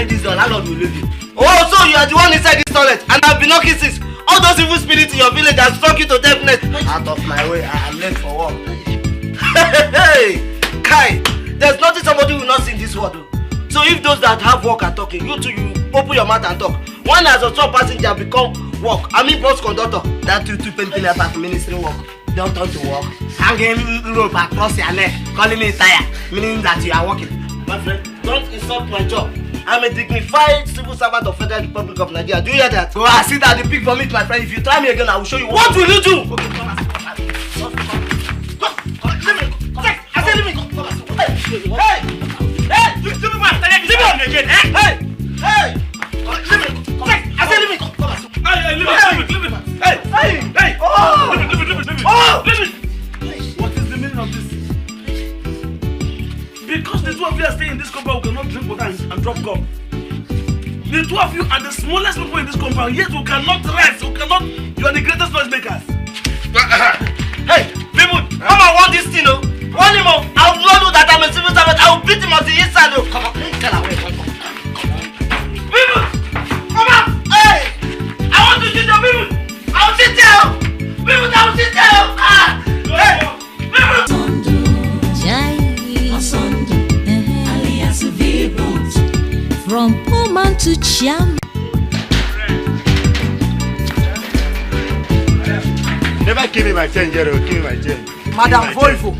this door, landlord will leave you. Oh, so you are the one inside this toilet and I've been knocking since. All those evil spirits in your village have struck you to deafness. Out of my way, I am late for work. Hey, Kai, there's nothing somebody will not see in this world. So if those that have work are talking, you too, you open your mouth and talk. One as a top passenger become work. I mean bus conductor. That two penny part ministry work. Don't turn to work. Hanging rope across your neck, calling me tired, meaning that you are working. My friend, don't insult my job. I'm a dignified civil servant of Federal Republic of Nigeria. Do you hear that? Go and see that the pig vomit, my friend. If you try me again, I will show you. What will you do? Okay, come on. Leave me. I said leave me. Hey! Leave me, man. Leave me on again. Hey! Leave me. I said leave me. Hey, leave me. Hey! Oh! Leave me. Oh! Leave me. What is the meaning of this? Because the two of you are staying in this compound, we cannot drink water and drop gum. The two of you are the smallest people in this compound, yet we cannot rest. You are the greatest noise makers. Hey, people, come on, want this thing, oh. Want him, oh. I will not know that I'm a civil servant. I will beat him on the inside, oh. Come on, get away. People, come on. Hey, I want to sit there, people. I will sit there, oh. People, I will sit there, oh. Hey, people. From poor man to champ. Never give me my change, Jero. Give me my change. Madam Volvo,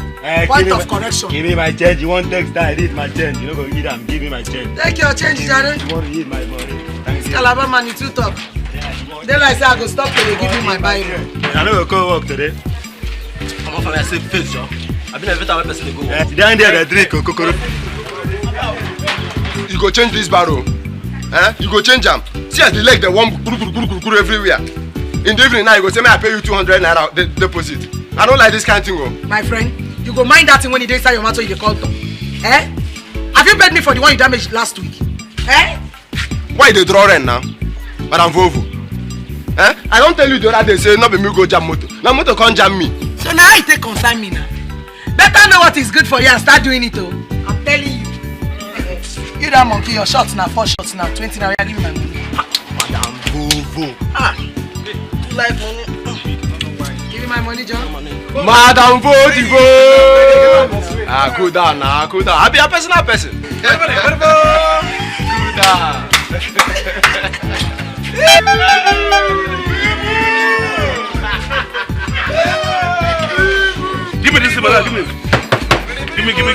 point of correction. Give me my change. You want text that I need my change. You know go eat them. Give me my change. Take your change, Jare. You want to eat my money. This Calabar man, you too talk. Then I say I go stop till they give me my Bible. I know go work today. I'm off my safe face, yo. I've been a better person to go work. Down there, the drink, kokoro. You go change this barrel. You go change them. See as the leg the one guru everywhere. In the evening now you go say me I pay you 200 naira deposit. I don't like this kind of thing. Oh. My friend, you go mind that thing when you inside your matter you call to. Have you paid me for the one you damaged last week? Why they draw rent now? Madam Volvo. I don't tell you the other day say not be me go jam motor. Now motor can't jam me. So now you take concern me now. Better know what is good for you and start doing it oh. I'm telling you. You that monkey, your shots now, 4 shots now, 20 now, give me my money. Madam Volvo. You like money? Give me my money, John. Madam Volvo. Cool down now, cool down. I be a personal person. Cool down. Give me this, brother. Give me. Give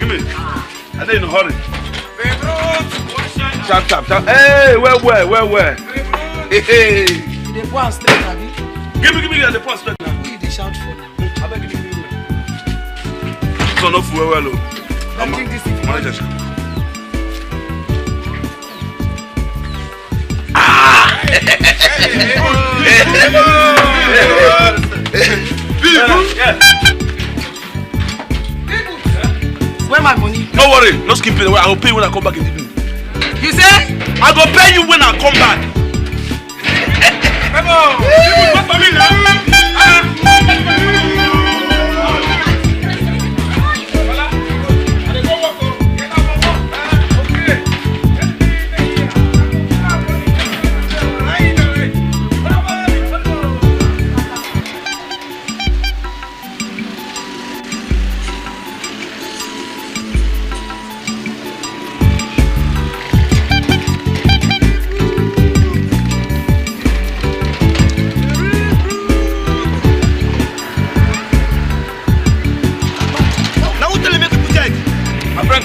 me. I know in a hurry. Tap. Hey, where? Hey. The point straight, Abi. Give me the point straight now. Who they shout for now? I beg give me. Son of well. Don't drink this if you want. Where my money? Don't worry, just keep it away. I will pay you when I come back in the evening. You say? I will pay you when I come back. Come for me now.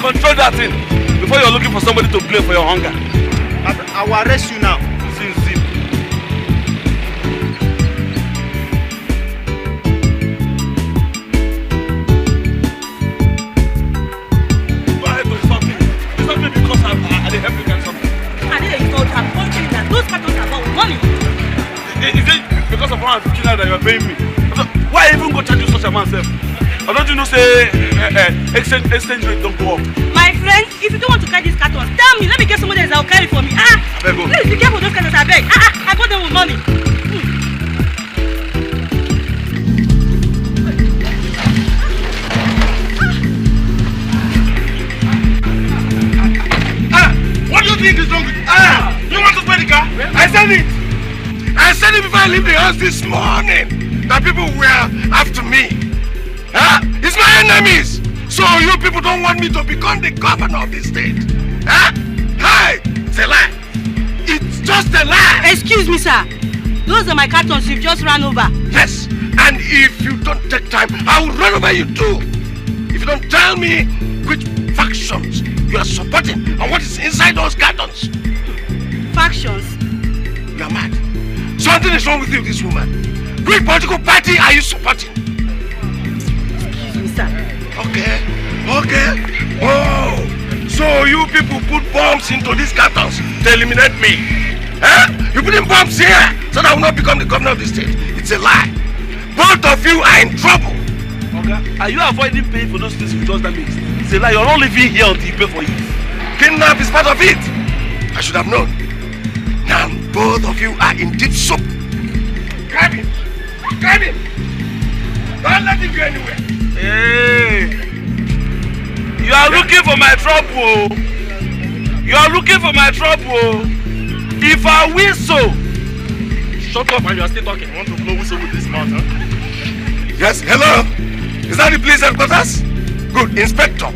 Control that thing before you're looking for somebody to blame for your hunger. I will arrest you now. Zip. Go ahead to stop me. Stop me because I didn't help you get something. I didn't insult her. One thing that those cartons are about money. Is it because of 150 naira that you're paying me? Why even go charge you such a man, self? Or don't you know say exchange rate don't go up? My friend, if you don't want to carry these cartons, tell me. Let me get somebody else that will carry for me. Please be careful those cartons. I beg. I got them with money. I leave the house this morning, the people were after me. Huh? It's my enemies. So you people don't want me to become the governor of this state. Huh? Hi! It's a lie. It's just a lie. Excuse me, sir. Those are my cartons you've just run over. Yes. And if you don't take time, I will run over you too. If you don't tell me which factions you are supporting and what is inside those cartons. Factions? You are mad. Something is wrong with you, this woman. Which political party are you supporting? Excuse me, sir. Okay. Oh, so you people put bombs into these cartons to eliminate me. Huh? You put in bombs here so that I will not become the governor of the state. It's a lie. Both of you are in trouble. Okay. Are you avoiding paying for those things you just damaged? It's a lie. You're not living here until you pay for it. Kidnap is part of it. I should have known. Now both of you are in deep soup. Grab him. Grab him. Don't let him go anywhere. Hey. You are looking for my trouble. You are looking for my trouble. If I whistle. Shut up and you are still talking. I want to blow whistle with this mouth, huh? Yes, hello? Is that the police headquarters? Good, Inspector.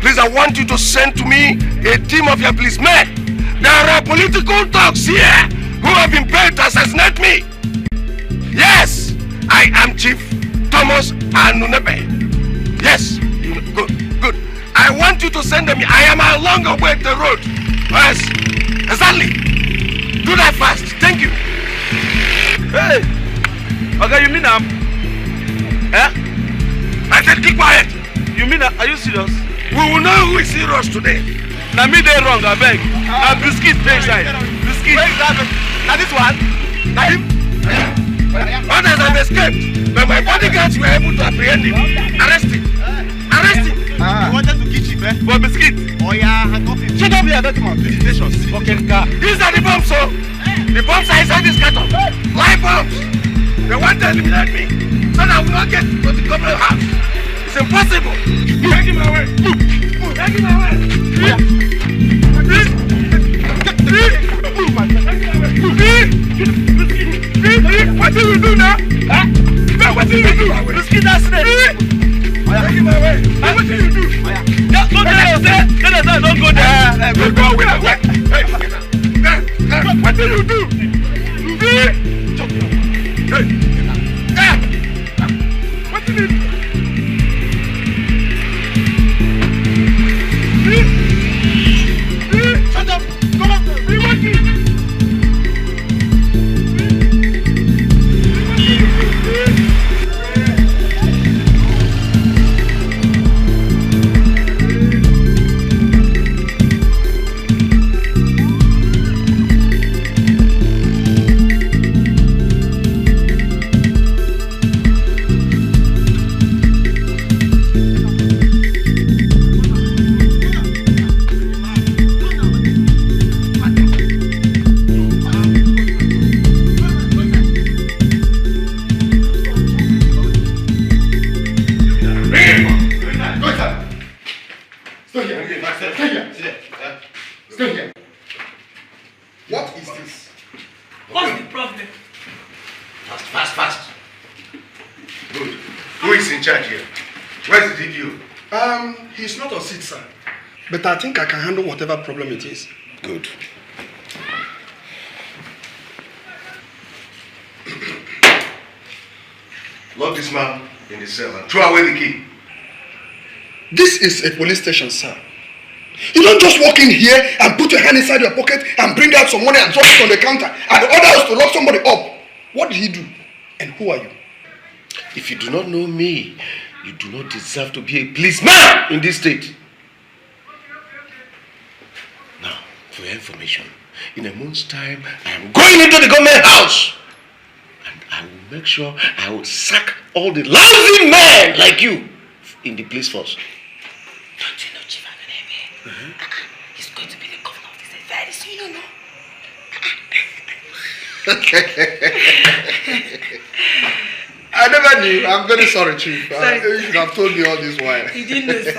Please, I want you to send to me a team of your policemen. There are political thugs here who have been paid to assassinate me. Yes, I am Chief Thomas Anunepe. Yes, good. I want you to send them. I am along the road. Yes, exactly. Do that fast. Thank you. Hey! Okay, you mean Eh? I said keep quiet. You mean are you serious? We will know who is serious today. Now me they wrong, I beg. Now biscuit dey inside. Biscuit. Where is that? Now this one? Now him? Others have escaped, but my bodyguards were able to apprehend him. Arrest him. Arrest him. You wanted to kill him, eh? For biscuit. Oh yeah, handcuff him. Shut up here, document. Visitations. Fucking car. These are the bombs, so. The bombs are inside this carton. Live bombs. They want to eliminate me, so that I will not get to the government house. It's impossible. Take him away. Take him away. What do you do now? Huh? What do you do? Let's get that snake. Take him away. What do you do? Don't go there. Don't go there. Go away. What do you do? Hey. What do you do? Shut up! Come on! We want you! He's not on seat, sir. But I think I can handle whatever problem it is. Good. Lock this man in the cell and throw away the key. This is a police station, sir. You don't just walk in here and put your hand inside your pocket and bring out some money and drop it on the counter and order us to lock somebody up. What did he do? And who are you? If you do not know me, you do not deserve to be a policeman in this state. Now, for your information, in a month's time, I am going into the government house. And I will make sure I will sack all the lousy men like you in the police force. Don't you know Chief Adeneme? He's going to be the governor of this state very soon, you know. I never knew. I'm very sorry, Chief. You should have told me all this while. You didn't know, sir.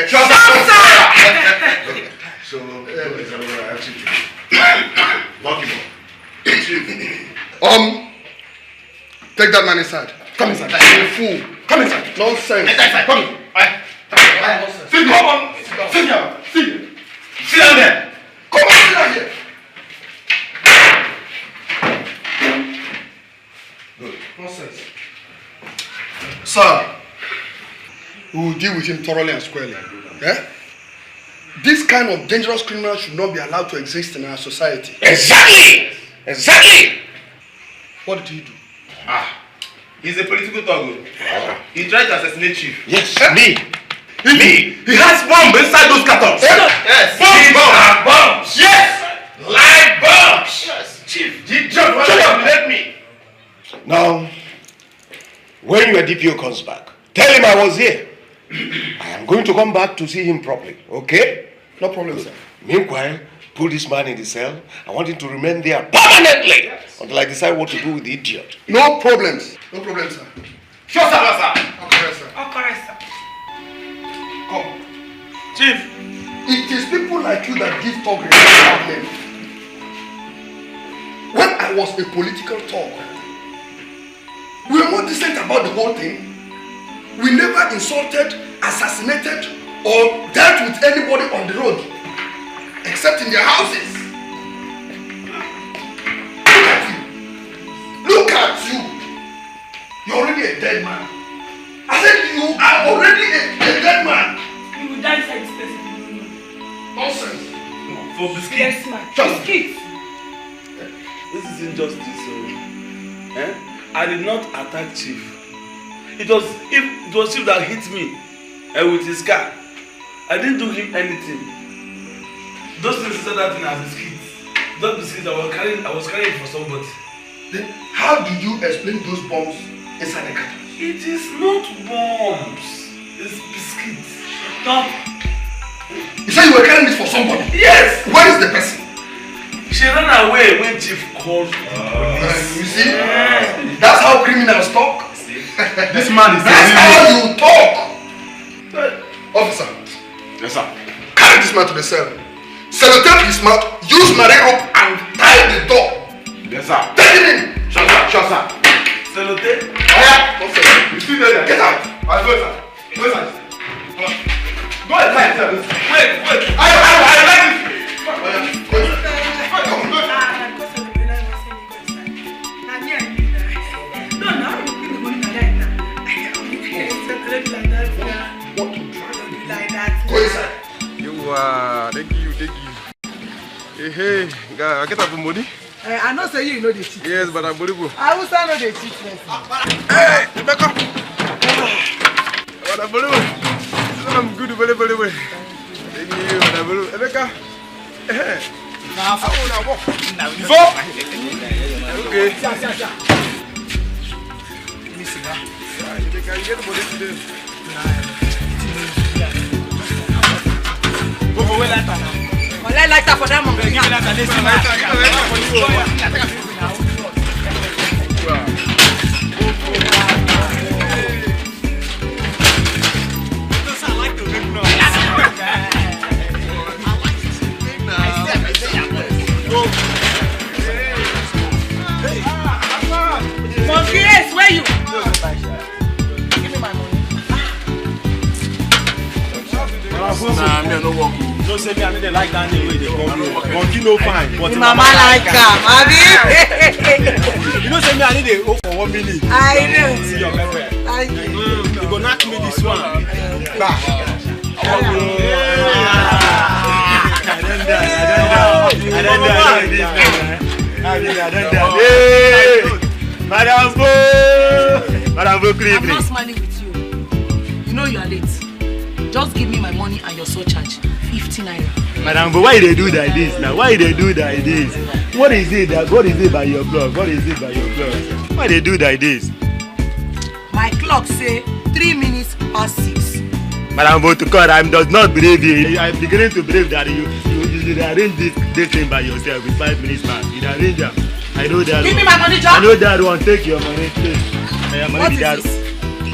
Shut up! So, lock him up. Take that man inside. Come inside. You're a fool. Come inside. Nonsense. Inside. Come in. Nonsense. Sit down. Sit down. Sit down there. Come on, sit down here. Good. Nonsense. Sir, we will deal with him thoroughly and squarely. Yeah? This kind of dangerous criminal should not be allowed to exist in our society. Exactly! Exactly! What did he do? He's a political thug. He tried to assassinate Chief. Yes, me. Me? He has bomb inside those cartons. Yes. Bombs! Yes! Live bombs! Yes. Chief, he just wanted to assassinate me. Now, when your DPO comes back, tell him I was here. I am going to come back to see him properly, okay? No problem, sir. Meanwhile, put this man in the cell. I want him to remain there permanently until I decide what to do with the idiot. No problems. No problem, sir. Sure, sir. Okay, sir. Okay, sir. Come. Chief. It is people like you that give talk about men. When I was a political talk, we were more decent about the whole thing. We never insulted, assassinated, or dealt with anybody on the road, except in their houses. Look at you. Look at you. You're already a dead man. I said you are already a dead man. You will die inside this place. Nonsense. For biscuit. Yes, man. Just Biscuits. This is injustice. I did not attack Chief. It was Chief that hit me with his car. I didn't do him anything. Those things said that thing as biscuits. Those biscuits I was carrying for somebody. Then how do you explain those bombs inside the carton? It is not bombs. It's biscuits. Stop. You said you were carrying this for somebody? Yes. Where is the person? She ran away when Chief called police. You see? That's how criminals talk. This man is That's how you talk. Officer. Yes, sir. Carry this man to the cell. Sellotape his mouth, use marine rope and tie the door. Yes, sir. Take him in. Sure, sir. Sellotape? Yeah. Officer. You still there? Get out. Go inside. Go inside. Go inside. Wait. I like this. Go inside. Come on. Go inside. Thank you. Hey, guy, I get up money. I know say you know the cheat. Yes, but I'm believable. I will say no the cheat. Hey, Rebecca. But I'm believable. I'm good, believable. Thank you, but I'm believable. Rebecca. Hey. Now, walk. Before. Okay. Let me see that. You can get the money today. Go for where that now. Let's light up for that one. Monkey, yes, where you? Give me my money. Nah, me no work. No say me I need like that way they come here. Monkey no fine, but Mama like am, abi. You know say me I need a for 1 minute. I know. See your pepper. Thank you. You go knock me this one. Back. I don't. Madam Bo, I'm not smiling with you. You know you are late. Just give me my money and your surcharge. 50 naira. Madam Bo, why they do like this now? Why they do like this? What is it by your blog? Why they do like this? My clock say 3 minutes past 6. Madam Bo, to God, I does not believe you. I'm beginning to believe that you arrange this thing by yourself with 5 minutes past. You arrange them. I know that. Give me my money, John. I know that one. Take your money. Take. What is this?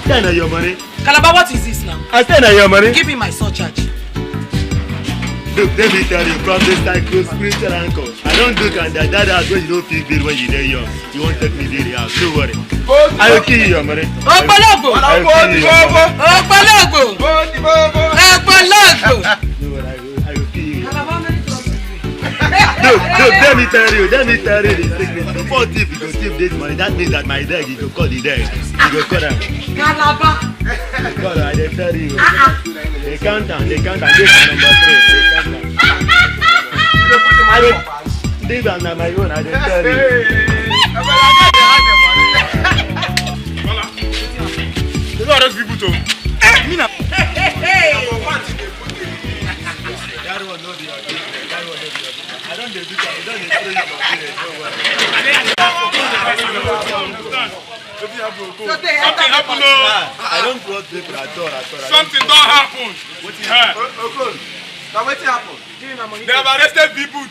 Stand on your money. Calabar, what is this now? I stand on your money. Give me my surcharge. Look, let me tell you, from the psycho spiritual anchor, I don't look at that house when you don't feel good when you're there young. You won't take me to the house, don't worry. I will kill you, man. Opologo! Opologo! Opologo! I will kill you. Look, let me tell you the secret. Before thief, you go thief this money, that means that my deg, you go call the deg. You go call them. God, I dey tell you. They count down, this is number 3. They count down. My own, I dey tell you. Look at those people too. That one no be your thing. I don't do that. I don't throw you from here. Something happened. I don't brought people at all. Something don't happen. What happened? Now what happened? They have arrested people.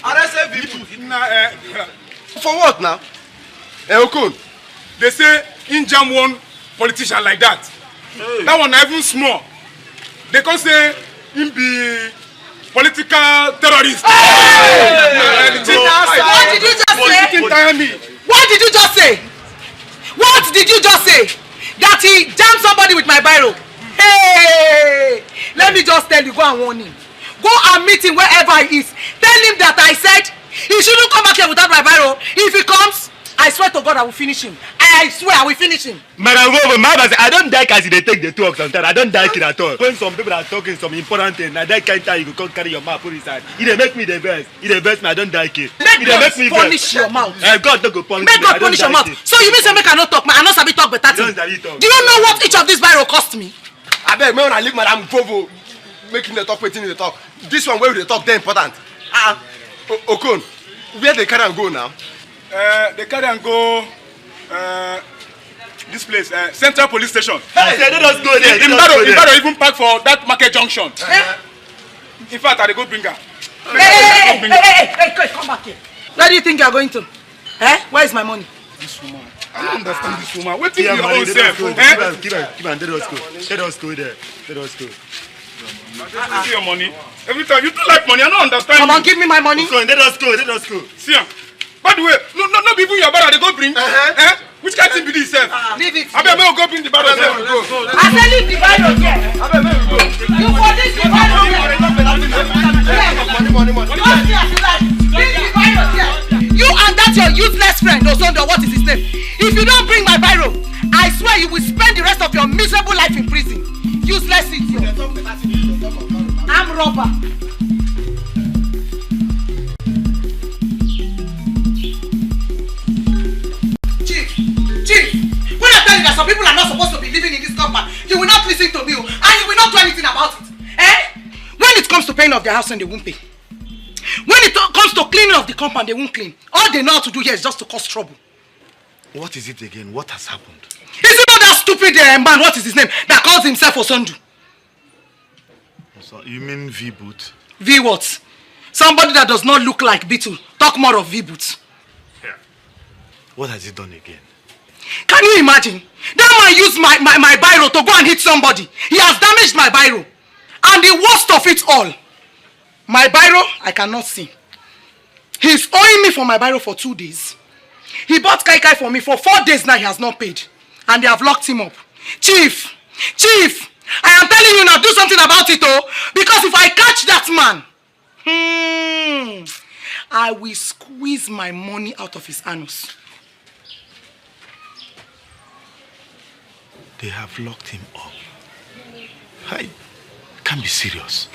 Arrested people? For what now? Okon, they say in jam one politician like that. That one not even small. They can say him be political terrorist. What did you just say? What did you just say? What did you just say? That he jammed somebody with my biro. Hey! Let me just tell you, go and warn him. Go and meet him wherever he is. Tell him that I said he shouldn't come back here without my biro. If he comes, I swear to God I will finish him. I swear I will finish him. Madam, I don't like as they take the talk sometimes. I don't like it at all. When some people are talking some important thing, I that kind time you can carry your mouth put inside. It make me the best. It best me. I don't like it. Make God punish your mouth. God don't go punish me. Make God punish your mouth. So you mean say make I not talk? I not sabi talk better thing. Do you know what each of these biro cost me? I beg me when I leave Madam Vovo making the talk, waiting the talk. This one where they talk, they important. Okon, where they carry and go now? They carry and go this place, Central Police Station. Hey, let us go there. You better even park for that market junction. In fact, I go bring her. Hey, come back here. Where do you think you are going to? Where is my money? This woman. I don't understand this woman. What is your own self? Keep on, let us go. Let us go there. Let us go. See your money. Every time you do like money, I don't understand. Come on, give me my money. Let us go. See ya. By the way, no people your brother they go bring. Which kind of thing be this self? Leave it. I bet me go bring the brother. I say leave the Bible here. I bet me go. You for this the Bible here. You and that your useless friend Osondo, what is his name? If you don't bring my Bible, I swear you will spend the rest of your miserable life in prison. Useless idiot. I'm robber. Chief, when I tell you that some people are not supposed to be living in this compound, you will not listen to me and you will not do anything about it. When it comes to paying off their house, they won't pay. When it comes to cleaning of the compound, they won't clean. All they know how to do here is just to cause trouble. What is it again? What has happened? Is it not that stupid man, what is his name, that calls himself Osondu? So, you mean V-Boot? V what? Somebody that does not look like Beetle. Talk more of V-Boot. Yeah. What has he done again? Can you imagine? That man used my biro to go and hit somebody. He has damaged my biro. And the worst of it all, my biro, I cannot see. He's owing me for my biro for 2 days. He bought Kai for me for 4 days now. He has not paid. And they have locked him up. Chief, I am telling you now, do something about it, oh. Because if I catch that man, I will squeeze my money out of his anus. They have locked him up. I can't be serious.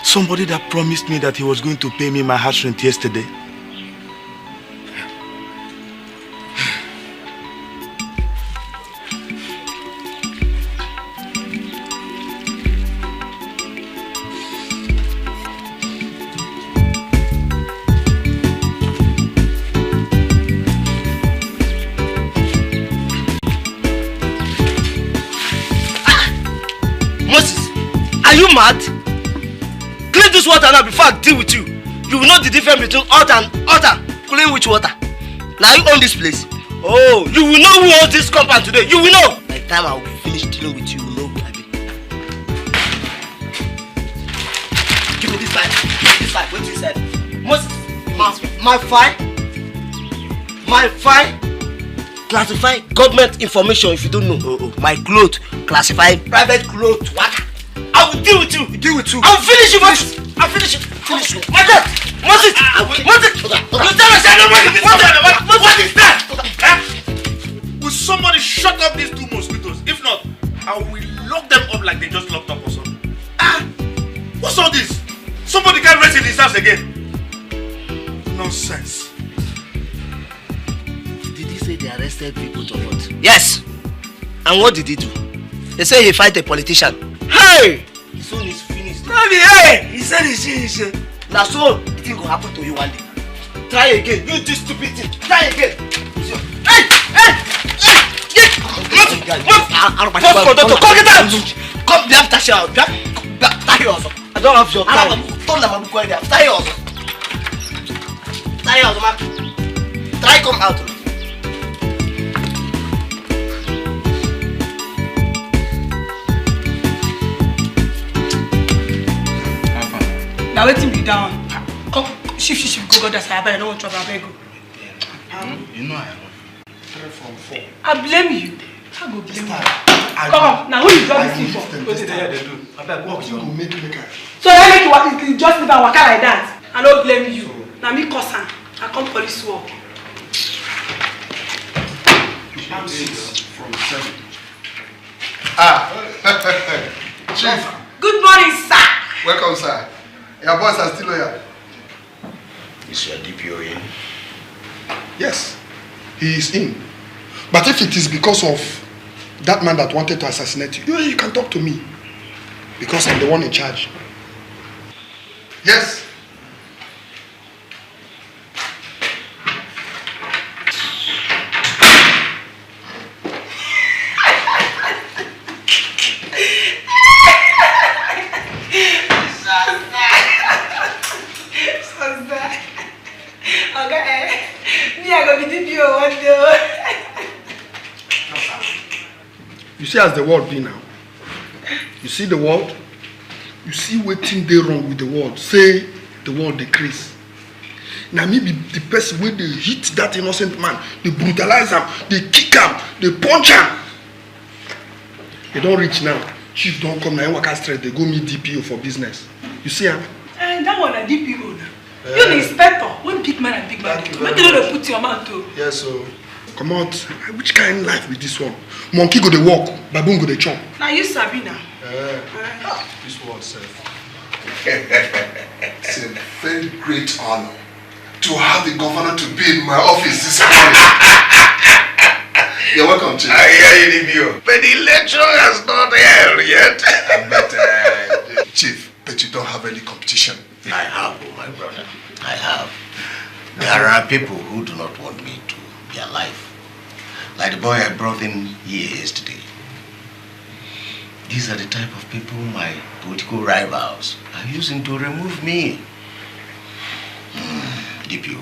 Somebody that promised me that he was going to pay me my house rent yesterday. Are you mad? Clean this water now before I deal with you. You will know the difference between altar and altar. Clean which water? Now you own this place. Oh, you will know who owns this compound today. You will know. By the time I will finish dealing with you, you will know who I be. inside? What inside? My file? My file? Classify government information if you don't know. My clothes, classify private clothes. What? I will deal with you. Deal with you. I'll finish you, Moses. I'll finish you. Finish you. Moses! Moses! You tell us I don't want to. What is that? Will somebody shut up these 2 mosquitoes? If not, I will lock them up like they just locked up or something. What's all this? Somebody can't rest in his house again. Nonsense. Did he say they arrested people to what? Yes. And what did he do? They say he fight a politician. Hey! His own is finished. Hey! He said he. Now so, it will happen to you one day. Try again. You this stupid thing. Try again. Hey! Come get out! Come, you have to shout. I don't have your time. Try come out. Now waiting be down. Come, shift, go that side. I don't want trouble. I beg you. You know I am 3 from 4. I blame you. I go blame you. Come on, now who you drop this thing for? What did they do? I beg, what you make me make. So I make you just leave and waka like that. I don't blame you. Now me cause am. I come police work. I'm 6 from 7. Chief. Good morning, sir. Welcome, sir. Your boys are still here. Is your DPO in? Yes, he is in. But if it is because of that man that wanted to assassinate you, you can talk to me. Because I'm the one in charge. Yes. You see as the world be now. You see the world? You see waiting they wrong with the world. Say the world decrease. Now maybe the person when they hit that innocent man, they brutalize him, they kick him, they punch him. They don't reach now. Chief don't come now, work straight, they go meet DPO for business. You see him? That one a DPO now. You're the inspector. One big man and big man. Make you know put your man too. Yes, so come out. Which kind of life with this one? Monkey go to walk, baboon go to chop. Now you sabi now. This one, sir. It's a very great honor to have the governor to be in my office this morning. You're welcome, Chief. I hear you, DPO. But the election has not held yet. But, Chief, but you don't have any competition. I have, oh my brother. I have. There are people who do not want me to be alive. Like the boy I brought in here yesterday. These are the type of people my political rivals are using to remove me. DPO,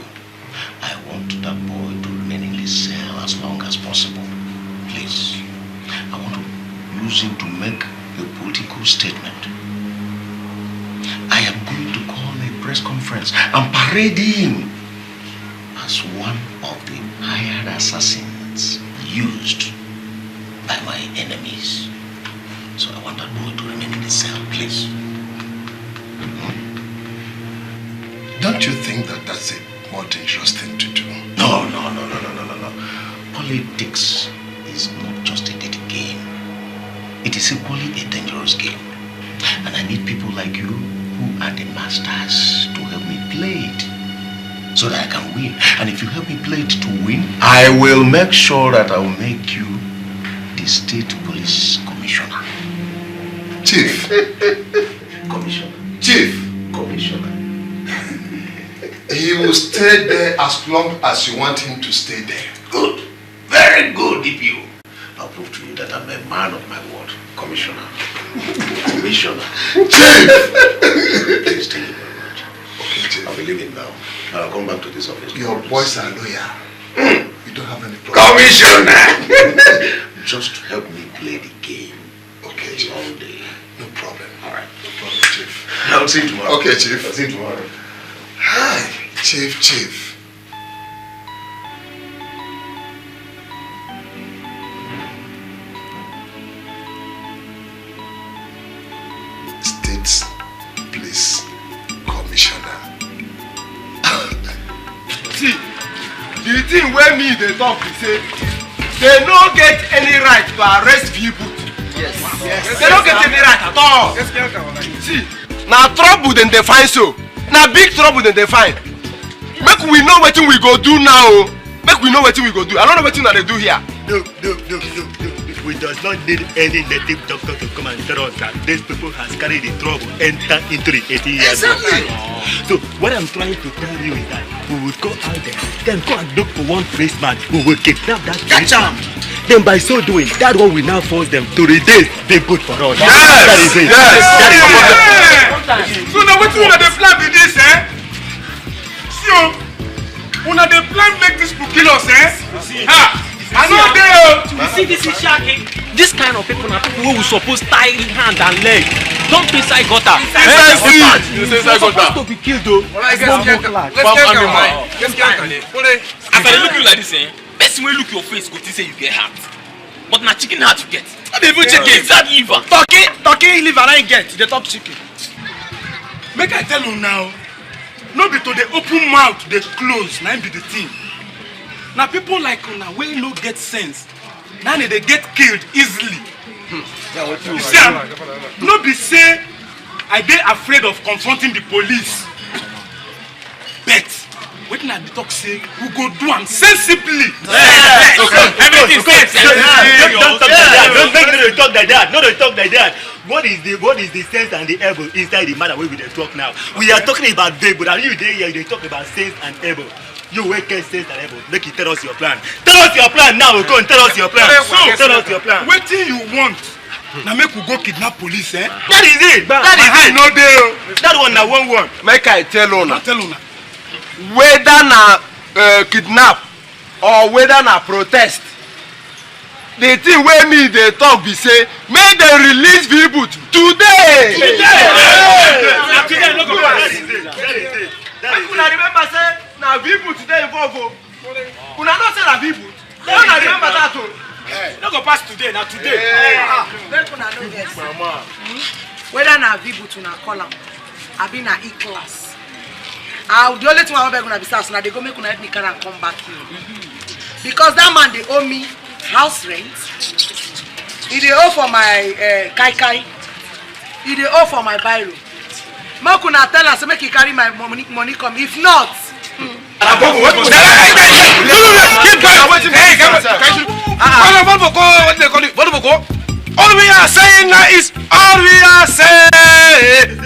I want that boy to remain in this cell as long as possible. Please. I want to use him to make a political statement. I am going to call a press conference and parade him as one of the hired assassins used by my enemies. So I want that boy to remain in the cell, please. Don't you think that that's a more dangerous thing to do? No. Politics is not just a dirty game. It is equally a dangerous game. And I need people like you who are the masters to help me play it so that I can win. And if you help me play it to win, I will make sure that I will make you the state police commissioner. Chief. Commissioner. Chief. Commissioner. He will stay there as long as you want him to stay there. Good. Very good, DPO. I'll prove to you that I'm a man of my word. Commissioner. Commissioner. Chief! Please, thank you very much. Okay, Chief. I'll be leaving now. I'll come back to this office. Your boys are loyal. You don't have any problem. Commissioner! Just help me play the game. Okay, Chief. All day. No problem. All right. No problem, Chief. I'll see see you tomorrow. Okay, Chief. I'll see you tomorrow. Hi, Chief. State Police Commissioner. See, the thing where me they talk is say they no get any right to arrest people. Yes. They don't get any right at all. See, now trouble then they find so. Now big trouble then they find. Make we know what we go do now. Make we know what we go do. I don't know what they do here. No. We does not need any native doctor to come and tell us that these people has carried the trouble enter into the 18 years old. So what I'm trying to tell you is that we would go out there, then go and look for one policeman who will kidnap that policeman. Then by so doing, that one will now force them to release the good for us. Yes! That is it. Yes! That is Yeah. So now what you want to plan with this, eh? So, when they plan make this book kill us, eh? I know they. You see this is shocking. This kind of people are people who suppose tie hand and leg. Don't inside gutter. Inside gutter. Supposed to be killed though. Let's get As I look you like this, best way look your face go to say you get heart. But na chicken heart you get. I dey even check it. Is that liver? Turkey liver I get. They talk chicken. Make I tell you now. No be to the open mouth, they close. Now be the thing. Now people like una wey no get sense. Now they get killed easily. You see, no be say I dey afraid of confronting the police. But wetin I dey talk say we go do am sensibly. Everything sense. Don't talk like that. Don't talk like that. No, don't talk like that. What is the sense and the able inside the matter where we dey talk now? We are talking about they, but you dey here, they talk about sense and able. You wake up, sense and able. Make you tell us your plan. Tell us your plan now. Go and tell us your plan. Tell us your plan. Wetin you want? Now make we go kidnap police, eh? That is it. That is it. No dey. That one na one. Make I tell una. Tell una. Whether na kidnap or whether na protest, the thing wey me dey talk be say make dem release people today. Today no go pass. That is it. Una remember say na people today involve o. Una know say na people. Una remember that o. No go pass today, na today. Make una know this. Whether na Vibu to na call am, abi na E-class. The only thing I want to beg una be say na they go make una help me carry and come back here. Because that man they owe me house rent. He dey owe for my kai. He dey owe for my biro. Make una tell us make he carry my money come. If not, all we are saying now is all we are saying.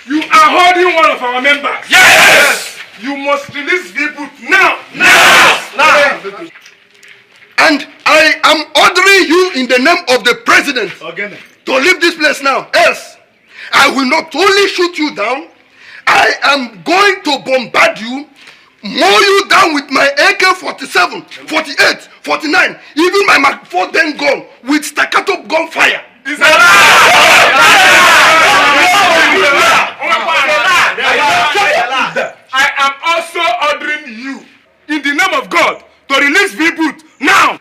You are holding one of our members. Yes! You must release people now. Now! And I am ordering you in the name of the president to leave this place now. Else, I will not only shoot you down, I am going to bombard you, mow you down with my AK-47, 48, 49, even my Mark 4 then gun with staccato gunfire. Is I am also ordering you, in the name of God, to release people now.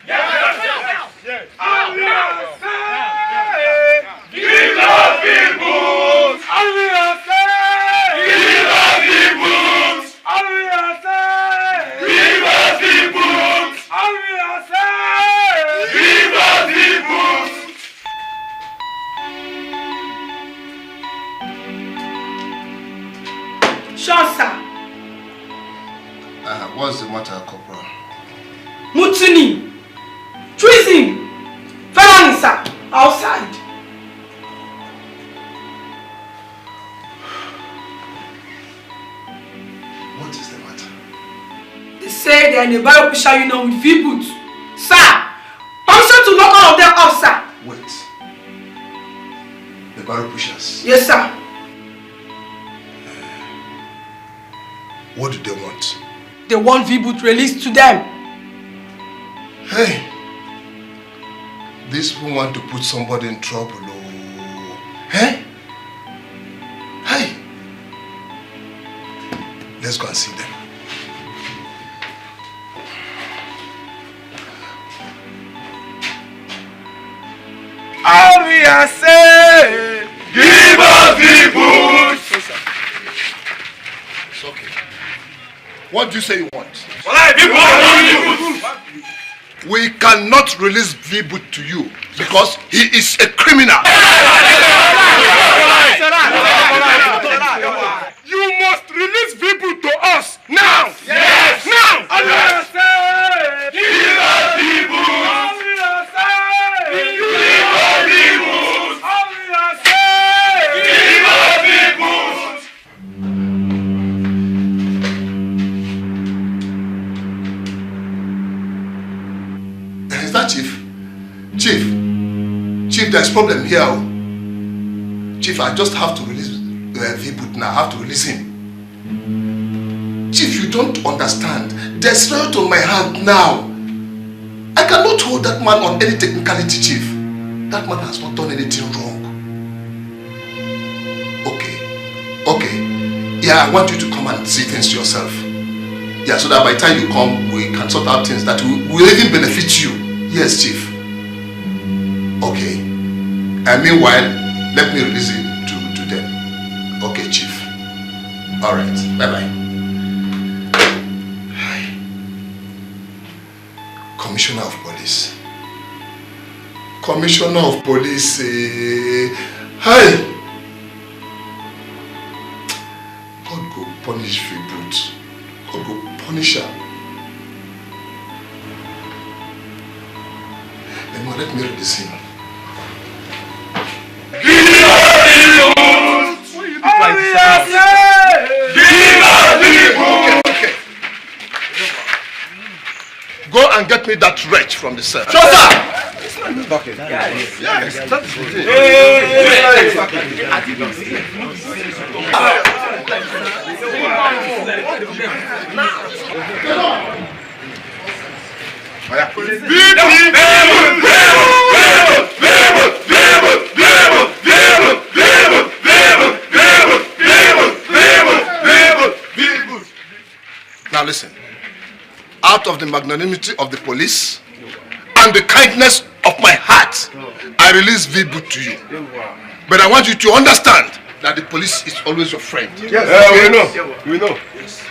sure, sir. What's the matter, Corporal? Mutiny, treason, felony, sir, outside. What is the matter? They say they are in a barrel pusher union with V-Boot. Sir, permission to lock all of them up, sir. Wait. The barrel pushers? Yes, sir. What do they want? They want V-Boot released to them. Hey, these people want to put somebody in trouble. Oh. Hey? Hey! Let's go and see them. All we are saying, give us the boots. It's okay. What do you say you want? We cannot release V-Boot to you because he is a criminal. You must release V-Boot to us now. Yes. Now. All we are saying, give us the boots. All we are saying, give us the boots. all we are saying, Give us the boots. Is that Chief? Chief, there's a problem here. Chief, I just have to release V-Boot now. I have to release him. Chief, you don't understand. There's riot on my hand now. I cannot hold that man on any technicality, Chief. That man has not done anything wrong. Okay. Yeah, I want you to come and see things yourself. Yeah, so that by the time you come, we can sort out things that will even benefit you. Yes, Chief. Okay. And meanwhile, let me release him to them. Okay, Chief. Alright. Bye-bye. Commissioner of Police. Commissioner of Police. Hi. God go punish V-Boot. God go punish her. Let me release him. Go and get me that wretch from the cell. Sure, sir. Okay. Yes. Now listen. Out of the magnanimity of the police and the kindness of my heart, I release V-Boot to you. But I want you to understand that the police is always your friend. Yes. We know. Yes.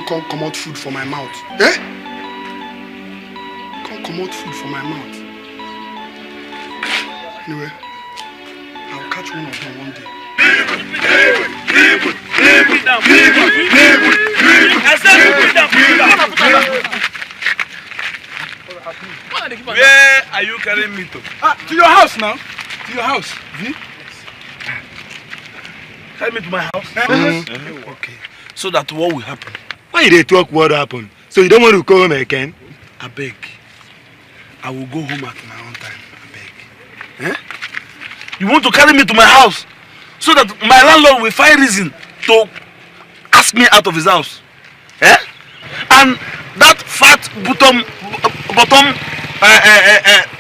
Can't come out food from my mouth. Eh? Can't come out food from my mouth. Anyway, I'll catch one of them one day. Where are you carrying me to? To your house now. To your house. V? Carry me to my house? Okay. So that what will happen? Why they talk what happened? So you don't want to go home again? I beg. I will go home at my own time. I beg. Eh? You want to carry me to my house so that my landlord will find reason to ask me out of his house? Eh? And that fat bottom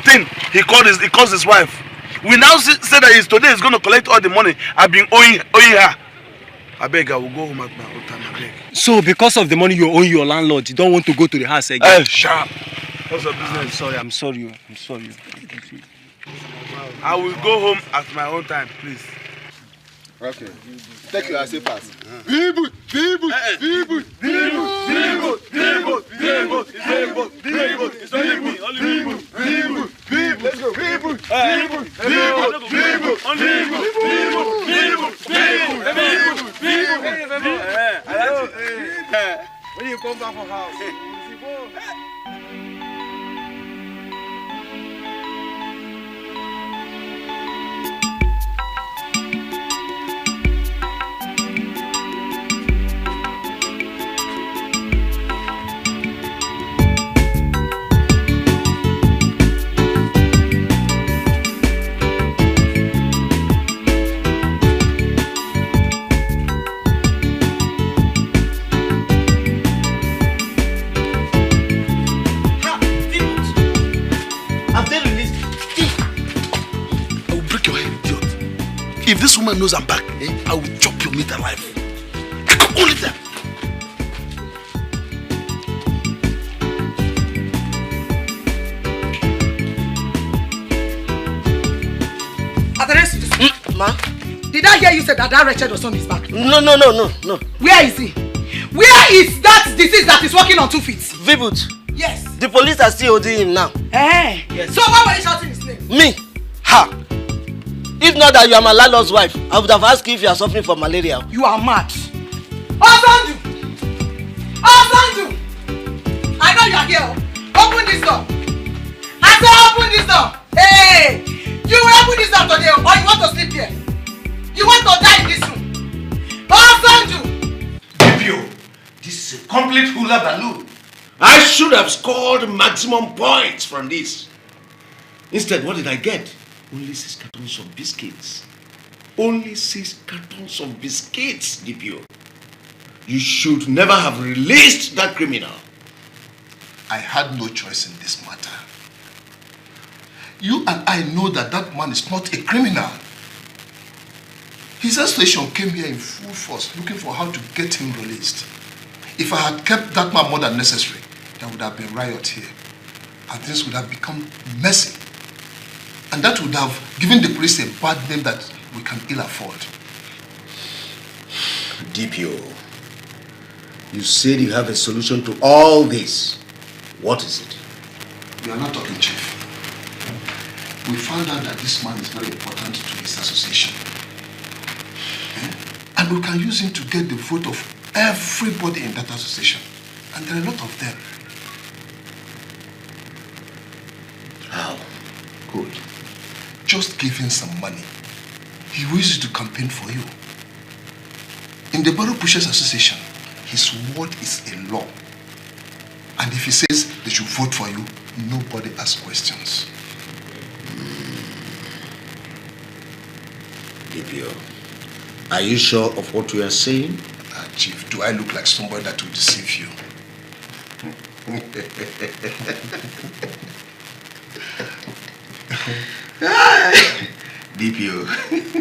thing he calls his wife. We now say that today he's going to collect all the money I've been owing her. I beg, I will go home at my own time, I beg. So because of the money you owe your landlord, you don't want to go to the house again? Hey, shut up. What's your business? I'm sorry. I will go home at my own time, please. Okay. Take your safe pass. It's only me. Let's go. When you come back from house. If this woman knows I'm back, I will chop your meat alive. I can hold it there. Ma? Did I hear you say that wretched was on his back? No. Where is he? Where is that disease that is walking on 2 feet? Vibut. Yes. The police are still holding him now. Yes. So why were you shouting his name? Me? Ha! If not that you are my landlord's wife, I would have asked you if you are suffering from malaria. You are mad. Osandu! I know you are here. Open this door. I said open this door. Hey! You will open this door today or you want to sleep here? You want to die in this room? Osandu! Dipio, this is a complete hula balloon. I should have scored maximum points from this. Instead, what did I get? Only 6 cartons of biscuits. Only 6 cartons of biscuits, Dipio. You should never have released that criminal. I had no choice in this matter. You and I know that that man is not a criminal. His association came here in full force looking for how to get him released. If I had kept that man more than necessary, there would have been riot here. And things would have become messy. And that would have given the police a bad name that we can ill afford. DPO, you said you have a solution to all this. What is it? You are not talking, Chief. We found out that this man is very important to his association. And we can use him to get the vote of everybody in that association. And there are a lot of them. How? Good. Just give him some money. He will use it to campaign for you. In the Borough Pushers Association, his word is a law. And if he says they should vote for you, nobody asks questions. DPO, are you sure of what you are saying? Chief, do I look like somebody that will deceive you? DPO,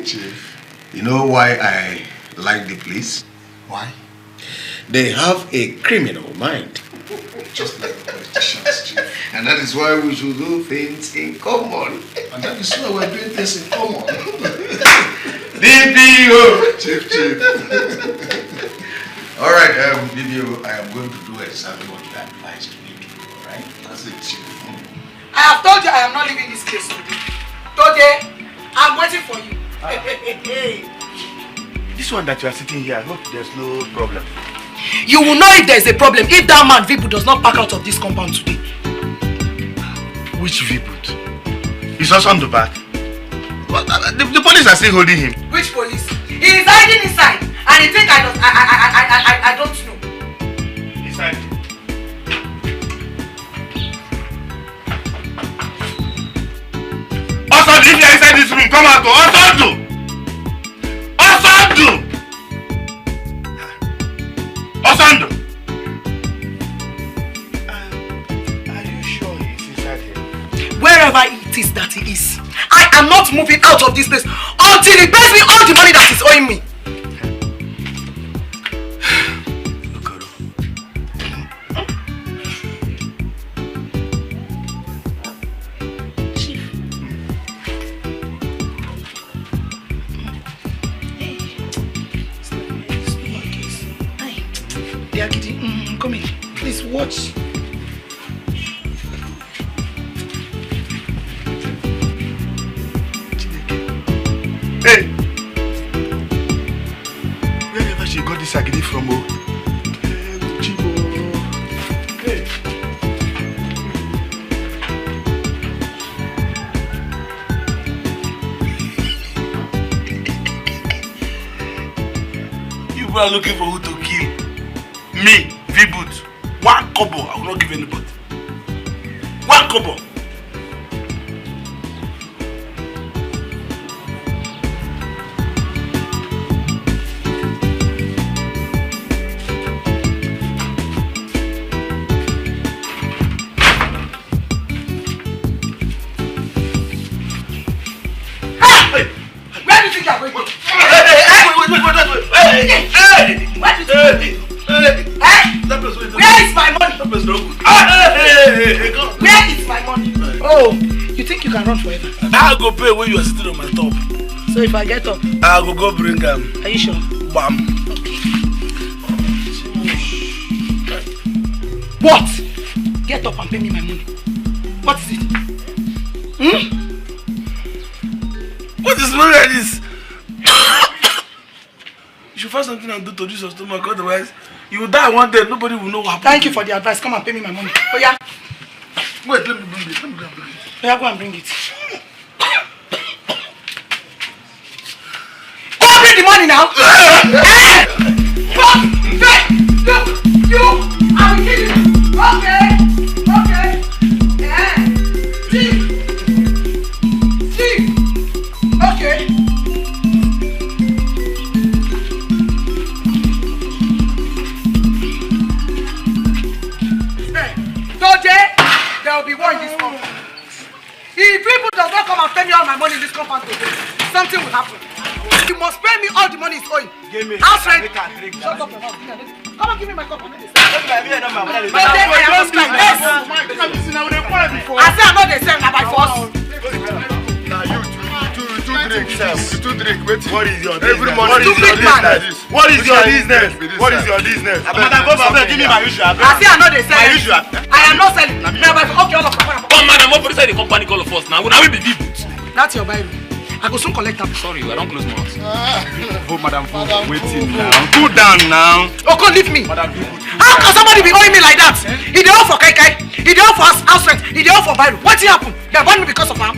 Chief, you know why I like the police? Why? They have a criminal mind. Just like the politicians, Chief. And that is why we should do things in common. And that is why we're doing things in common. DPO! Chief. Alright, DPO, I am going to do exactly what you advised me to do, alright? That's it, Chief. I have told you I am not leaving this place today. Today, I'm waiting for you. This one that you are sitting here, I hope there's no problem. You will know if there's a problem if that man Vibu does not pack out of this compound today. Which Vibut? He's also on the back. What? The police are still holding him. Which police? He is hiding inside and he thinks I don't know. Inside. Osando, if you are inside this room, come out. Osando! Osando! Are you sure he's inside here? Wherever it is that he is, I am not moving out of this place until he pays me all the money that he's owing me. Yagidi, come in. Please watch. Hey! Wherever she got this agidi from, oh. Hey! You are looking for who to kill. Me, V-Boot. 1 kobo, I will not give anybody. 1 kobo. Where is my money? Where is my money? Oh, you think you can run forever? I go pay when you are sitting on my top. So if I get up, I go bring them. Are you sure? Bam. Okay. What? Get up and pay me my money. What is it? What is money like this? You should find something and do to this your stomach, otherwise you will die one day. Nobody will know what happened. Thank you for the advice. Come and pay me my money. Oh yeah. Wait, let me bring it. Oh yeah, go and bring it. Go and bring the money now. Look, you, I will kill you. Okay. Yeah. See. Okay. Today, there will be war in this compound. If people does not come and pay me all my money in this compound today, something will happen. You must pay me all the money it's owing. Give me. House rent. Shut Shut up your mouth. Come on, give me my cup. Today, I I am just like this. I say I'm not the same, now by force. Now you two drink, Sam. Two drink. Wait. What is your business? Every morning What is your business? What is your business? What is your business? Madam, give me my issue. I say I'm not the same. My issue. I am not selling. Now by force. Okay, all of you. Come madam, what police the company call of us now? Now we be V-Boot. That's your Bible. I go soon collect them. Sorry, I don't close my mouth. Oh, madam, waiting now. Cool down now. Oh, come leave me. Madam, how can somebody be owing me like that? He dey owe for kai kai. He dey owe for house rent. He dey owe for Bible. What happened? They born me because of him.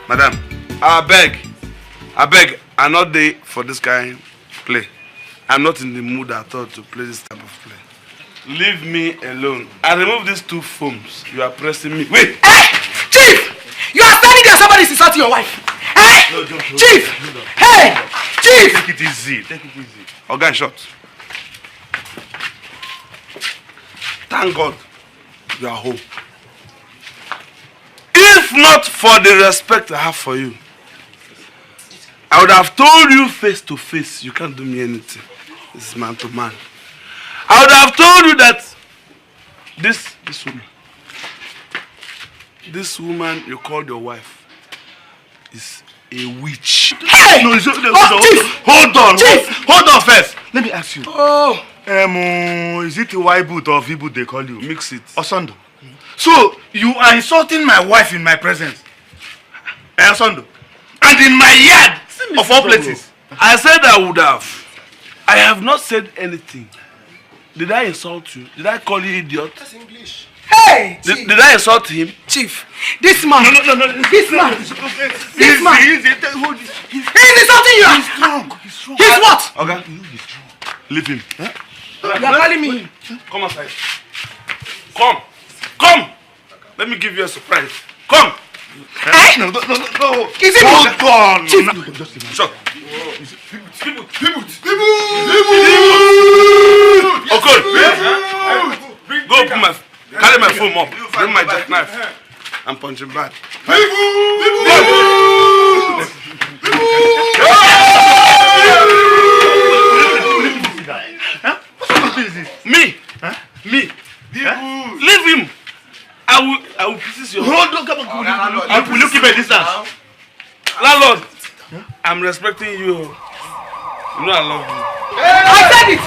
Madam, I beg, I'm not there for this kind of play. I'm not in the mood at all to play this type of play. Leave me alone. I remove these 2 foams. You are pressing me. Wait! Hey! Chief! You are standing there, somebody is insulting your wife. Hey! No, Chief! Hey! Chief! Take it easy. Okay, shut. Thank God you are home. If not for the respect I have for you, I would have told you face to face, you can't do me anything. This is man to man. I would have told you that this woman you called your wife is a witch. Hey! No, Chief! Hold on. Chief! Hold on first. Let me ask you. Oh! Is it Y-boot or V-boot they call you? Mix it. Osondo. So, you are insulting my wife in my presence. Osondo. And in my yard, of all places. I said I would have. I have not said anything. Did I insult you? Did I call you idiot? That's English. Hey! Did I insult him? Chief, this man. No. This man. This man. He's insulting you. He's strong. He's what? Okay. Leave him. Huh? You are calling me. Come outside. Come. Let me give you a surprise. Come. Hey? No. Is it Hold on. Chief. Shut. Okay. Go carry my phone up. Bring my jackknife. I'm punching bad. Me. Leave him. I will pieces your. Hold on, come on. Will you keep a distance? Landlord, I'm respecting you. You know I love you. I said it.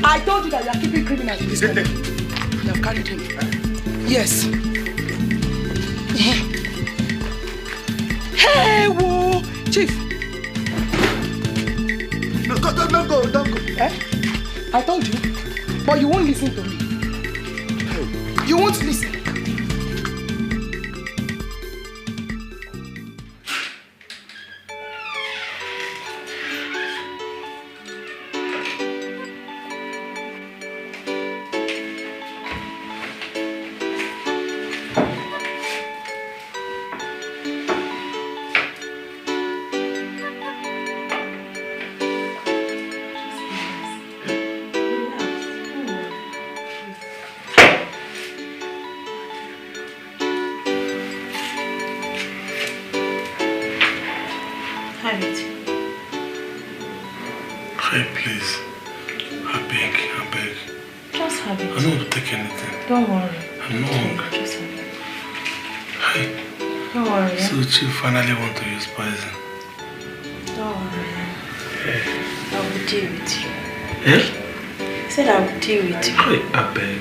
I told you that you are keeping criminals in this country. You have carried him. Yes. Hey, whoa, Chief. No, don't go. Eh? I told you, but you won't listen to me. You won't listen. You finally want to use poison. Don't worry. I will deal with you. Eh? I said I will deal with you. Hey, I beg.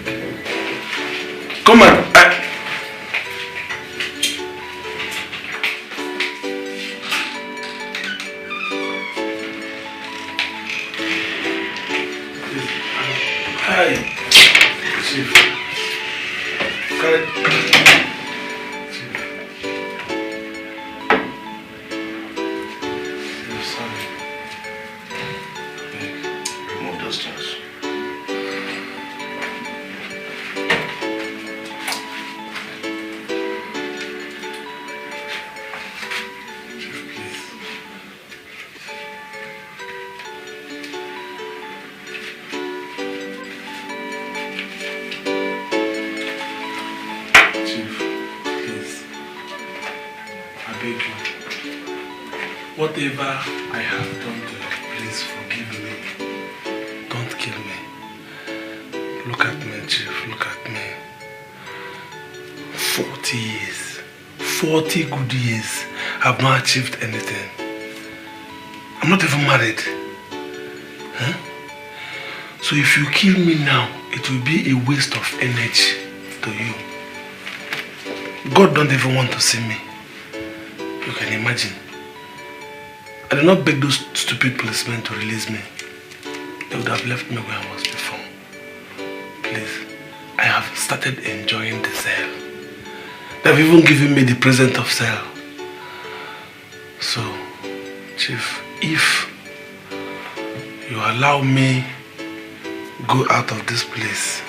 Come on. Hi. Chief. Whatever I have done to you, please forgive me. Don't kill me. Look at me, Chief. Look at me. 40 years. 40 good years. I've not achieved anything. I'm not even married. Huh? So if you kill me now, it will be a waste of energy to you. God don't even want to see me. You can imagine. I did not beg those stupid policemen to release me. They would have left me where I was before. Please, I have started enjoying the cell. They've even given me the present of cell. So, Chief, if you allow me go out of this place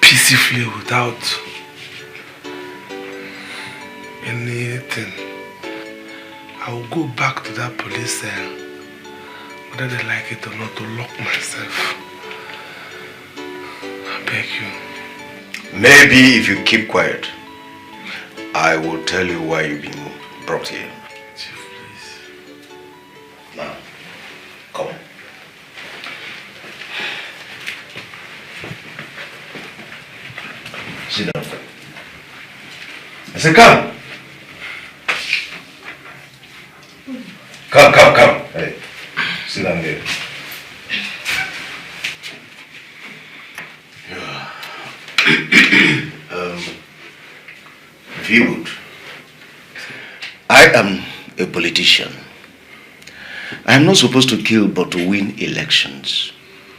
peacefully without anything, I will go back to that police cell, whether they like it or not, to lock myself. I beg you. Maybe if you keep quiet, I will tell you why you've been brought here. Chief, please. Now, come on. Sit down. I said, come. Come. Hey, sit down there. Viewed. I am a politician. I am not supposed to kill but to win elections.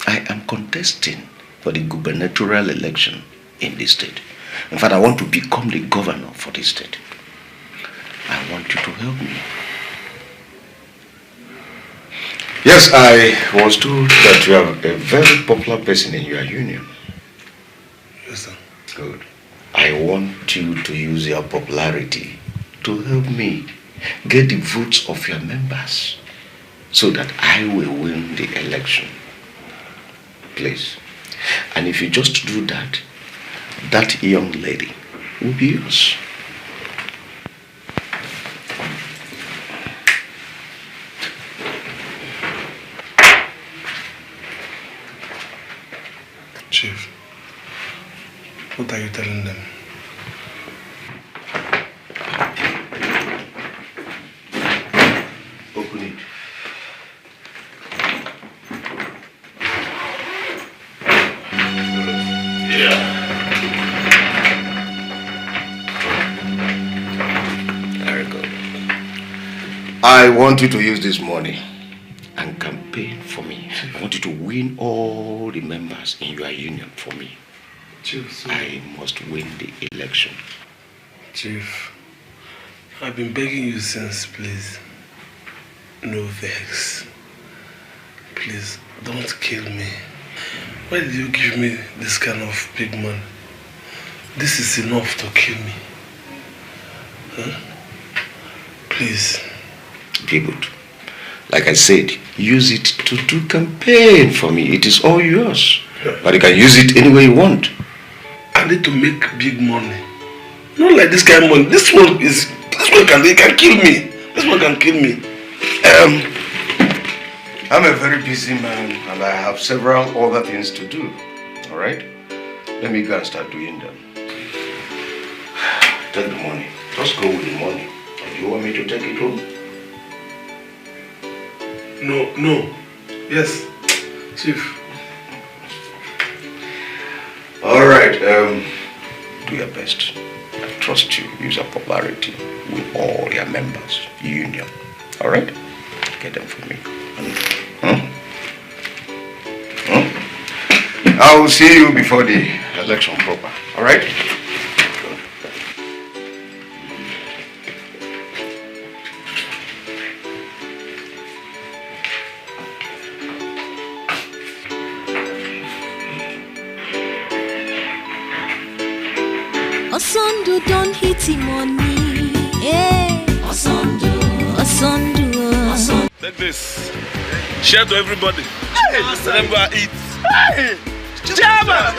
I am contesting for the gubernatorial election in this state. In fact, I want to become the governor for this state. I want you to help me. Yes, I was told that you are a very popular person in your union. Yes, sir. Good. I want you to use your popularity to help me get the votes of your members so that I will win the election. Please. And if you just do that, that young lady will be yours. Chief, what are you telling them? Open it. Very good. I want you to use this money and campaign for me. I want you to win all the members in your union for me. Chief, I must win the election. Chief, I've been begging you since, please. No vex. Please, don't kill me. Why did you give me this kind of big money? This is enough to kill me. Huh? Please. Be good. Like I said, use it to do campaign for me. It is all yours. Yeah. But you can use it any way you want. I need to make big money. Not like this kind of money. This one can kill me. This one can kill me. I'm a very busy man and I have several other things to do. Alright? Let me go and start doing them. Take the money. Just go with the money. Do you want me to take it home? No. Yes, Chief. Alright, do your best. I trust you. Use your popularity with all your members, union. Alright? Get them for me. I will see you before the election proper. Alright? Osondu don't hit him on me. Hey, Osondu. Take this. Share to everybody. Hey, let them go and eat. Hey! Jama!